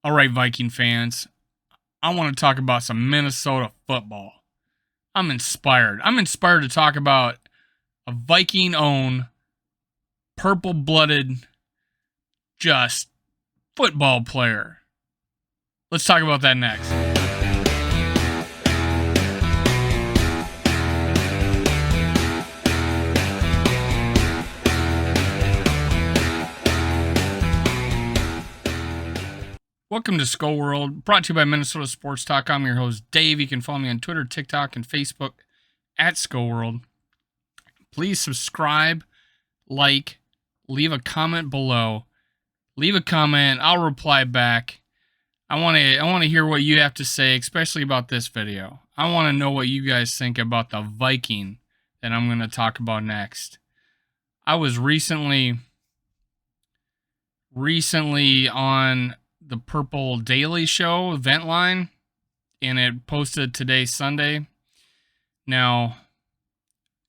All right, Viking fans, I want to talk about some Minnesota football. I'm inspired. I'm inspired to talk about a Viking-owned, purple-blooded, just football player. Let's talk about that next. Welcome to Skull World, brought to you by Minnesota Sports Talk. I'm your host, Dave. You can follow me on Twitter, TikTok, and Facebook at Skull World. Please subscribe, like, leave a comment below. Leave a comment. I'll reply back. I want to hear what you have to say, especially about this video. I want to know what you guys think about the Viking that I'm going to talk about next. I was recently on the Purpledaily show, event line, and it posted today, Sunday. Now,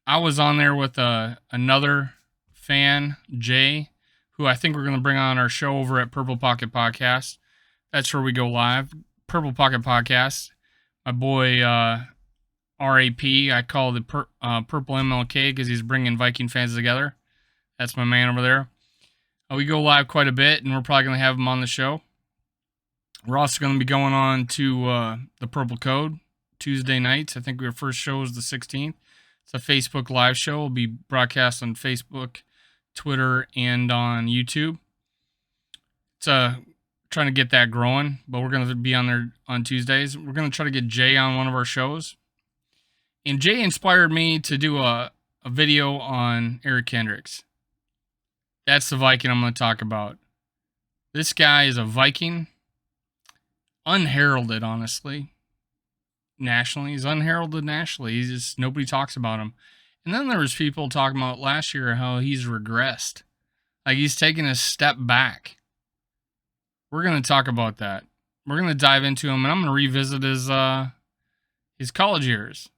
I was on there with another fan, Jay, who I think we're going to bring on our show over at Purple Pocket Podcast. That's where we go live. Purple Pocket Podcast. My boy, RAP, I call it Purple MLK because he's bringing Viking fans together. That's my man over there. We go live quite a bit, and we're probably going to have him on the show. We're also going to be going on to the Purple Code Tuesday nights. I think our first show is the 16th. It's a Facebook live show. It'll be broadcast on Facebook, Twitter, and on YouTube. It's trying to get that growing, but we're going to be on there on Tuesdays. We're going to try to get Jay on one of our shows. And Jay inspired me to do a video on Eric Kendricks. That's the Viking I'm going to talk about. This guy is a Viking. Unheralded, honestly. Nationally. He's unheralded nationally. He's just, nobody talks about him. And then there was people talking about last year how he's regressed. Like he's taken a step back. We're going to talk about that. We're going to dive into him, and I'm going to revisit his college years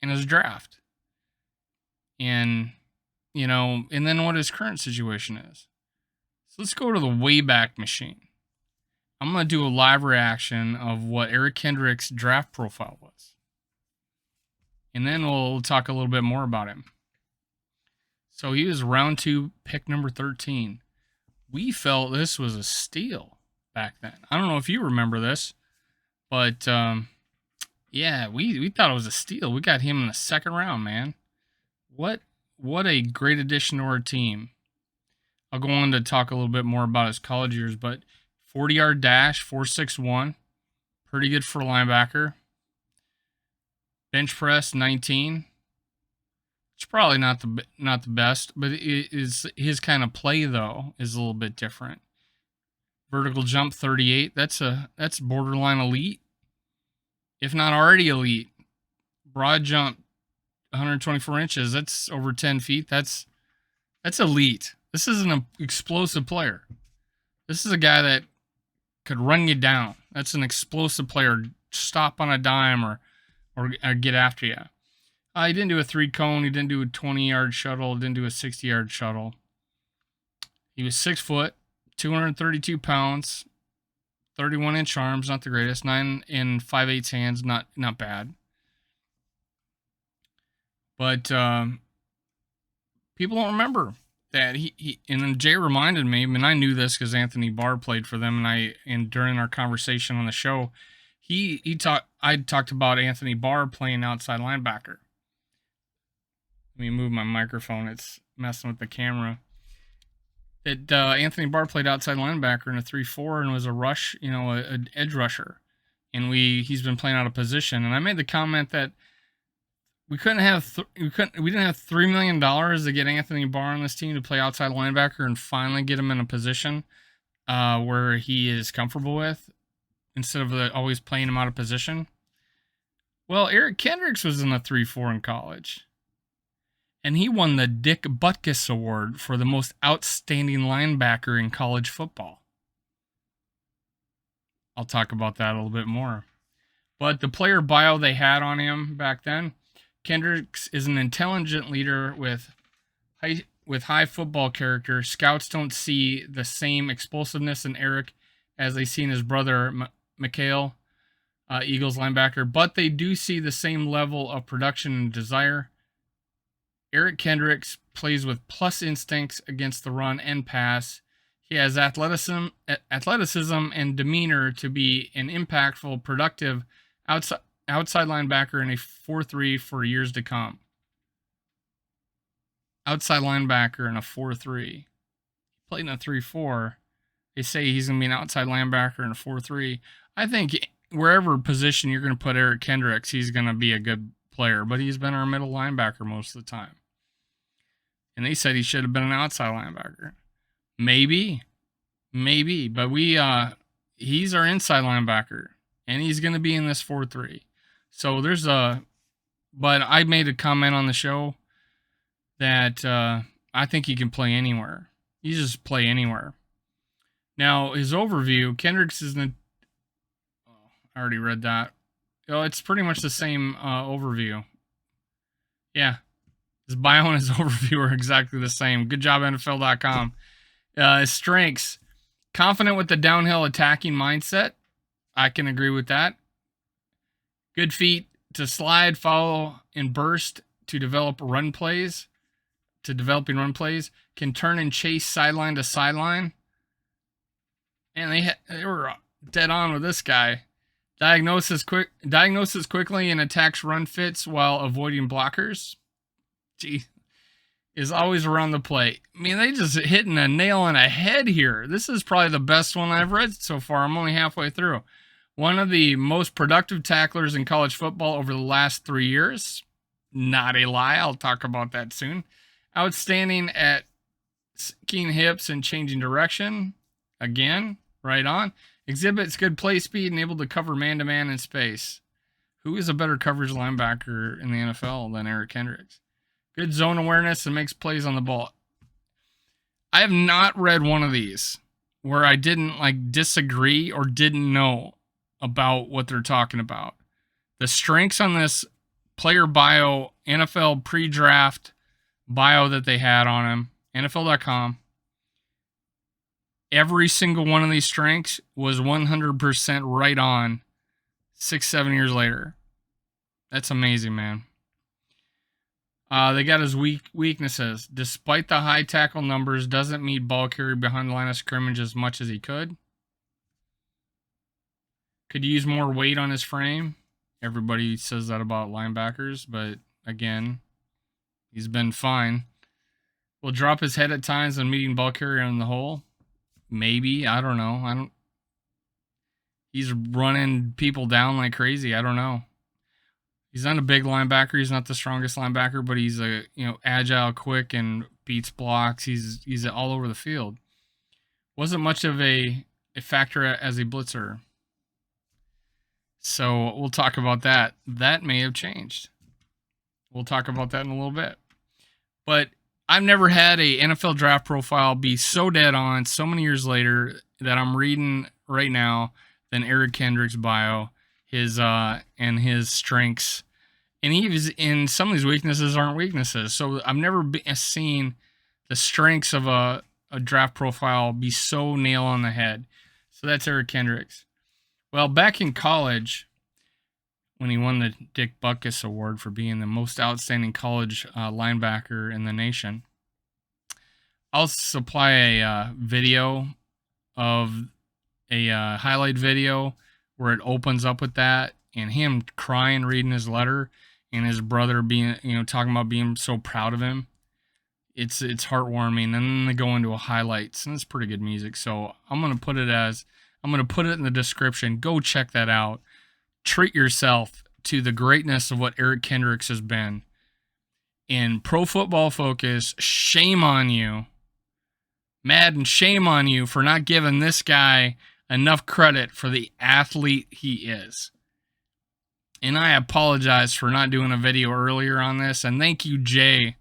and his draft. And, and then what his current situation is. So let's go to the Wayback Machine. I'm going to do a live reaction of what Eric Kendricks' draft profile was. And then we'll talk a little bit more about him. So he was round 2, pick number 13. We felt this was a steal back then. I don't know if you remember this, but yeah, we thought it was a steal. We got him in the second round, man. What a great addition to our team. I'll go on to talk a little bit more about his college years, but 40-yard dash, 4.61. Pretty good for a linebacker. Bench press, 19. It's probably not the best, but it is his kind of play, though, is a little bit different. Vertical jump, 38. That's borderline elite, if not already elite. Broad jump, 124 inches. That's over 10 feet. That's elite. This is an explosive player. This is a guy that could run you down. That's an explosive player. Stop on a dime or get after you. He didn't do a 3-cone. He didn't do a 20-yard shuttle. Didn't do a 60-yard shuttle. He was 6 foot, 232 pounds, 31-inch arms, not the greatest. 9 5/8 hands, not bad. But people don't remember that he and then Jay reminded me, and I knew this because Anthony Barr played for them, and during our conversation on the show, I talked about Anthony Barr playing outside linebacker. Let me move my microphone; it's messing with the camera. That Anthony Barr played outside linebacker in a 3-4 and was a rush, an edge rusher, and he's been playing out of position. And I made the comment that we didn't have $3 million to get Anthony Barr on this team to play outside linebacker and finally get him in a position where he is comfortable with, instead of always playing him out of position. Well, Eric Kendricks was in a 3-4 in college, and he won the Dick Butkus Award for the most outstanding linebacker in college football. I'll talk about that a little bit more. But the player bio they had on him back then, Kendricks is an intelligent leader with high football character. Scouts don't see the same explosiveness in Eric as they seen his brother Mikhail, Eagles linebacker, but they do see the same level of production and desire. Eric Kendricks plays with plus instincts against the run and pass. He has athleticism and demeanor to be an impactful, productive outside linebacker in a 4-3 for years to come. Outside linebacker in a 4-3. He played in a 3-4. They say he's going to be an outside linebacker in a 4-3. I think wherever position you're going to put Eric Kendricks, he's going to be a good player, but he's been our middle linebacker most of the time. And they said he should have been an outside linebacker. Maybe, but he's our inside linebacker, and he's going to be in this 4-3. So but I made a comment on the show that I think he can play anywhere. He just play anywhere. Now, his overview, Kendricks is I already read that. Oh, it's pretty much the same overview. Yeah. His bio and his overview are exactly the same. Good job, NFL.com. His strengths, confident with the downhill attacking mindset. I can agree with that. Good feet to slide, follow, and burst to developing run plays. Can turn and chase sideline to sideline. And they were dead on with this guy. Diagnosis quickly and attacks run fits while avoiding blockers. Gee, is always around the plate. I mean, they just hitting a nail on a head here. This is probably the best one I've read so far. I'm only halfway through. One of the most productive tacklers in college football over the last 3 years. Not a lie. I'll talk about that soon. Outstanding at sinking hips and changing direction. Again, right on. Exhibits good play speed and able to cover man-to-man in space. Who is a better coverage linebacker in the NFL than Eric Kendricks? Good zone awareness and makes plays on the ball. I have not read one of these where I didn't disagree or didn't know about what they're talking about. The strengths on this player bio, NFL pre-draft bio that they had on him, NFL.com, every single one of these strengths was 100% right on 6-7 years later. That's amazing, man. They got his weaknesses. Despite the high tackle numbers, doesn't meet ball carry behind the line of scrimmage as much as he could. Could use more weight on his frame. Everybody says that about linebackers, but again, he's been fine. Will drop his head at times when meeting ball carrier in the hole. Maybe. I don't know. He's running people down like crazy. I don't know. He's not a big linebacker. He's not the strongest linebacker, but he's agile, quick, and beats blocks. He's all over the field. Wasn't much of a factor as a blitzer. So we'll talk about that. That may have changed. We'll talk about that in a little bit. But I've never had a NFL draft profile be so dead on so many years later that I'm reading right now than Eric Kendricks' bio, his strengths. And some of these weaknesses aren't weaknesses. So I've never seen the strengths of a draft profile be so nail on the head. So that's Eric Kendricks. Well, back in college, when he won the Dick Butkus Award for being the most outstanding college linebacker in the nation, I'll supply a video of a highlight video where it opens up with that and him crying, reading his letter, and his brother being, talking about being so proud of him. It's heartwarming. And then they go into a highlights, and it's pretty good music. So I'm gonna put it in the description. Go check that out. Treat yourself to the greatness of what Eric Kendricks has been. In Pro Football Focus, shame on you. Madden, shame on you for not giving this guy enough credit for the athlete he is. And I apologize for not doing a video earlier on this. And thank you, Jay,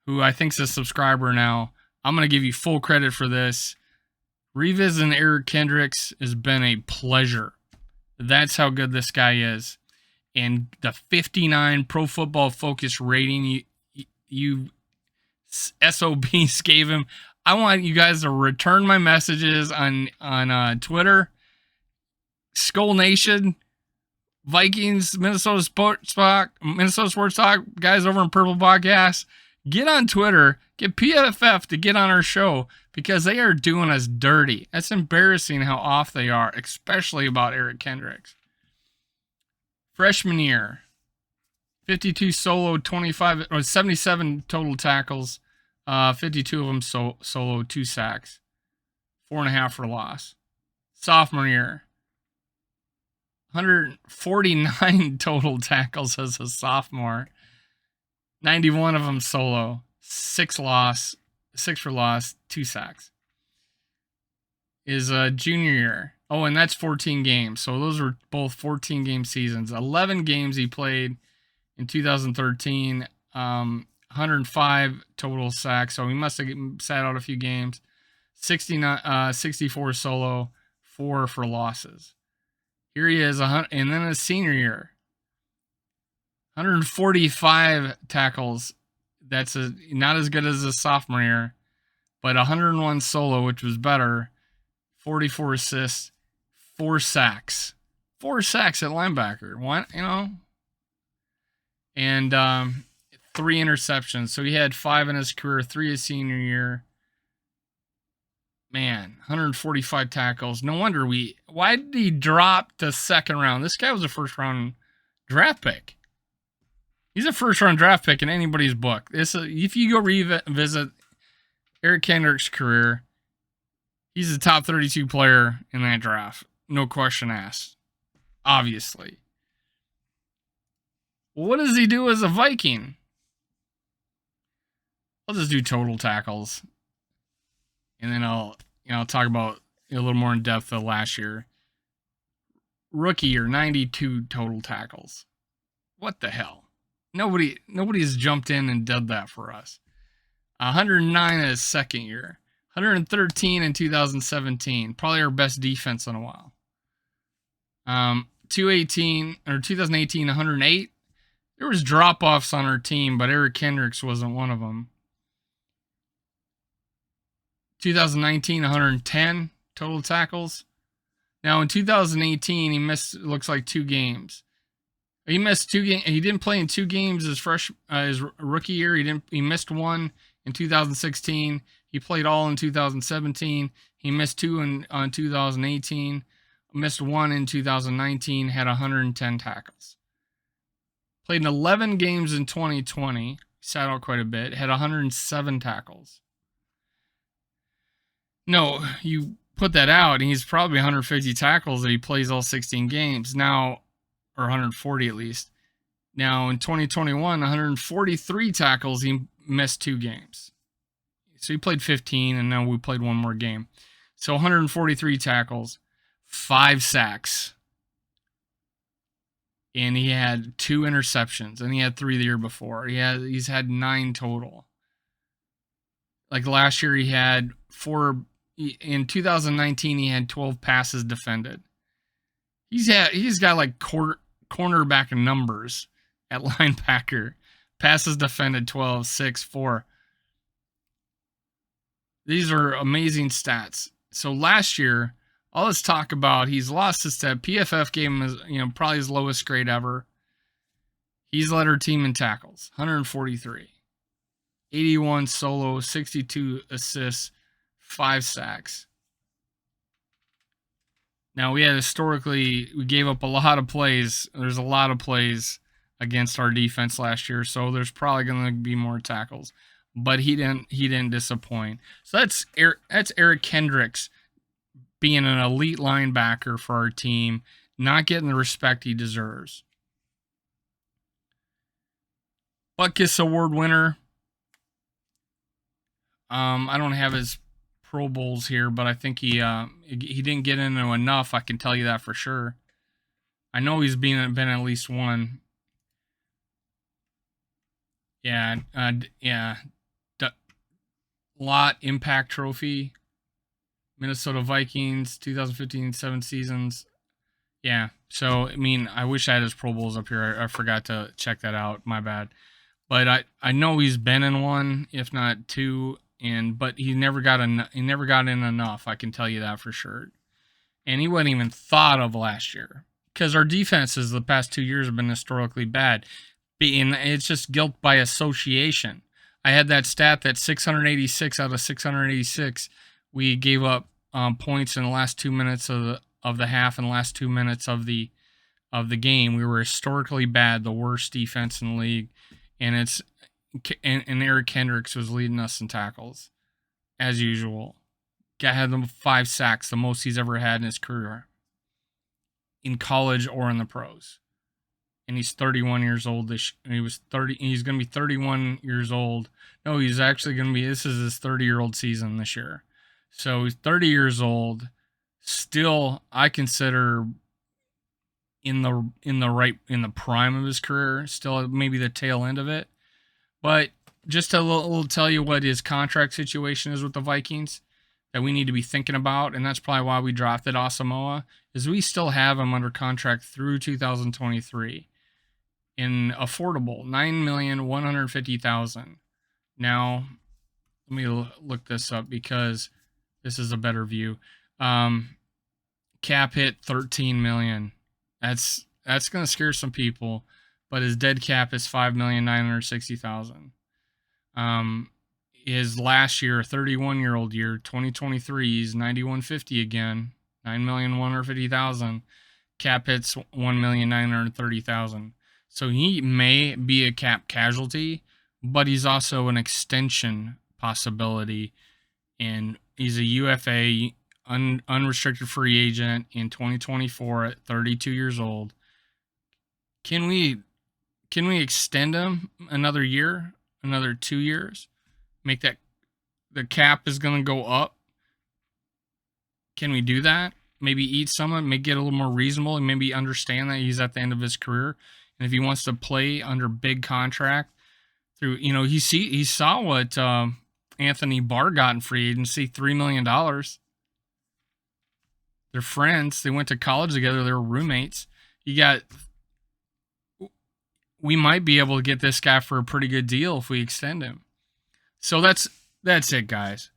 who I think is a subscriber now. I'm going to give you full credit for this. Revisiting Eric Kendricks has been a pleasure. That's how good this guy is. And the 59 Pro Football Focus rating you SOBs gave him, I want you guys to return my messages on Twitter, Skull Nation, Vikings, Minnesota Sports Talk, guys over in Purple Podcast. Get on Twitter, get PFF to get on our show because they are doing us dirty. That's embarrassing how off they are, especially about Eric Kendricks. Freshman year, 52 solo, 77 total tackles, 52 of them solo, 2 sacks, 4.5 for loss. Sophomore year, 149 total tackles as a sophomore, 91 of them solo, 6 for loss, 2 sacks. Is junior year. Oh, and that's 14 games. So those were both 14-game seasons. 11 games he played in 2013. 105 total sacks. So he must have sat out a few games. 64 solo, 4 for losses. Here he is, and then his senior year. 145 tackles. That's not as good as his sophomore year, but 101 solo, which was better. 44 assists, 4 sacks. 4 sacks at linebacker. What, And 3 interceptions. So he had 5 in his career, 3 his senior year. Man, 145 tackles. No wonder why did he drop to second round? This guy was a first round draft pick. He's a first round draft pick in anybody's book. If you go revisit Eric Kendricks' career, he's the top 32 player in that draft. No question asked. Obviously. Well, what does he do as a Viking? I'll just do total tackles. And then I'll talk about a little more in depth of last year. Rookie year, 92 total tackles. What the hell? Nobody's jumped in and done that for us. 109 in his second year. 113 in 2017. Probably our best defense in a while. 2018, 108. There was drop-offs on our team, but Eric Kendricks wasn't one of them. 2019, 110 total tackles. Now in 2018, he missed, looks like 2 games. He missed 2 games. He didn't play in 2 games his rookie year. He missed 1 in 2016. He played all in 2017. He missed 2 in 2018. Missed 1 in 2019. Had 110 tackles. Played in 11 games in 2020. Sat out quite a bit. Had 107 tackles. No, you put that out, and he's probably 150 tackles that he plays all 16 games now, or 140 at least. Now in 2021, 143 tackles. He missed 2 games. So he played 15, and now we played 1 more game. So 143 tackles, 5 sacks. And he had 2 interceptions, and he had 3 the year before. He's had 9 total. Like last year, he had 4. In 2019, he had 12 passes defended. He's got like cornerback numbers at linebacker. Passes defended 12, 6, 4. These are amazing stats. So last year, all this talk about he's lost his step. PFF gave him probably his lowest grade ever. He's led our team in tackles, 143. 81 solo, 62 assists, 5 sacks. Now we gave up a lot of plays. There's a lot of plays against our defense last year, so there's probably going to be more tackles. But he didn't disappoint. So that's Eric Kendricks being an elite linebacker for our team, not getting the respect he deserves. Butkus Award winner. I don't have his Pro Bowls here, but I think he didn't get into enough. I can tell you that for sure. I know he's been at least one. Yeah. Lot Impact Trophy. Minnesota Vikings, 2015-7 seasons. Yeah. So, I mean, I wish I had his Pro Bowls up here. I forgot to check that out. My bad. But I know he's been in one, if not 2. but he never got in enough. I can tell you that for sure. And he wasn't even thought of last year because our defenses the past 2 years have been historically bad. And it's just guilt by association. I had that stat that 686 out of 686, we gave up points in the last 2 minutes of the half and the last 2 minutes of the game. We were historically bad, the worst defense in the league, and Eric Kendricks was leading us in tackles as usual. Guy had them 5 sacks, the most he's ever had in his career, in college or in the pros. And he's 31 years old. He's going to be 31 years old. No, he's actually going to be. This is his 30-year-old season this year. So he's 30 years old. Still, I consider in the prime of his career. Still, maybe the tail end of it. But just to tell you what his contract situation is with the Vikings that we need to be thinking about, and that's probably why we drafted Asamoah, is we still have him under contract through 2023 in affordable $9,150,000. Now, let me look this up because this is a better view. Cap hit $13 million. That's going to scare some people, but his dead cap is $5,960,000. His last year, 31-year-old year, 2023, he's 9150 again, $9,150,000. Cap hits $1,930,000. So he may be a cap casualty, but he's also an extension possibility, and he's a UFA, unrestricted free agent in 2024 at 32 years old. Can we extend him another year, another 2 years? Make that the cap is going to go up. Can we do that? Maybe eat some of it, maybe get a little more reasonable, and maybe understand that he's at the end of his career. And if he wants to play under big contract through, he saw what Anthony Barr got in free agency, $3 million. They're friends. They went to college together. They were roommates. We might be able to get this guy for a pretty good deal if we extend him. So that's it, guys.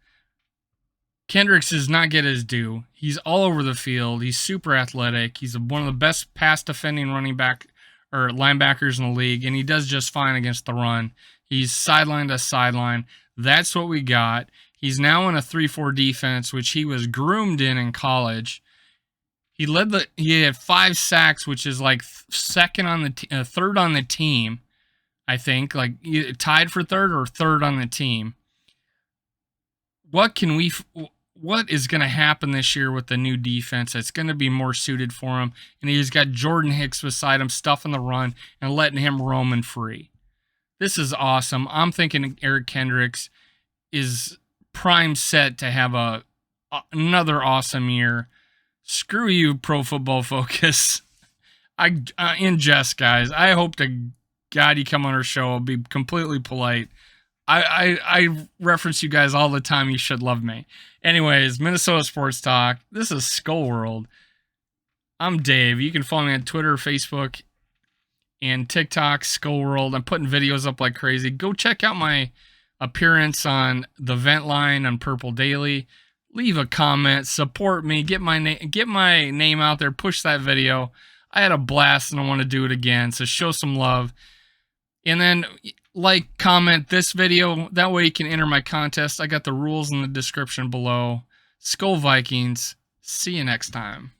Kendricks does not get his due. He's all over the field. He's super athletic. He's one of the best pass defending running back or linebackers in the league, and he does just fine against the run. He's sideline to sideline. That's what we got. He's now in a 3-4 defense, which he was groomed in college. He had 5 sacks, which is like third on the team, I think, like tied for third or third on the team. What is going to happen this year with the new defense that's going to be more suited for him? And he's got Jordan Hicks beside him, stuffing the run and letting him roam and free. This is awesome. I'm thinking Eric Kendricks is prime set to have another awesome year. Screw you, Pro Football Focus. In jest, guys. I hope to God you come on our show. I'll be completely polite. I reference you guys all the time. You should love me. Anyways, Minnesota Sports Talk. This is Skull World. I'm Dave. You can follow me on Twitter, Facebook, and TikTok, Skull World. I'm putting videos up like crazy. Go check out my appearance on the Vent Line on purpledaily. Leave a comment. Support me. Get my name out there. Push that video. I had a blast and I want to do it again. So show some love. And then comment this video. That way you can enter my contest. I got the rules in the description below. Skull Vikings. See you next time.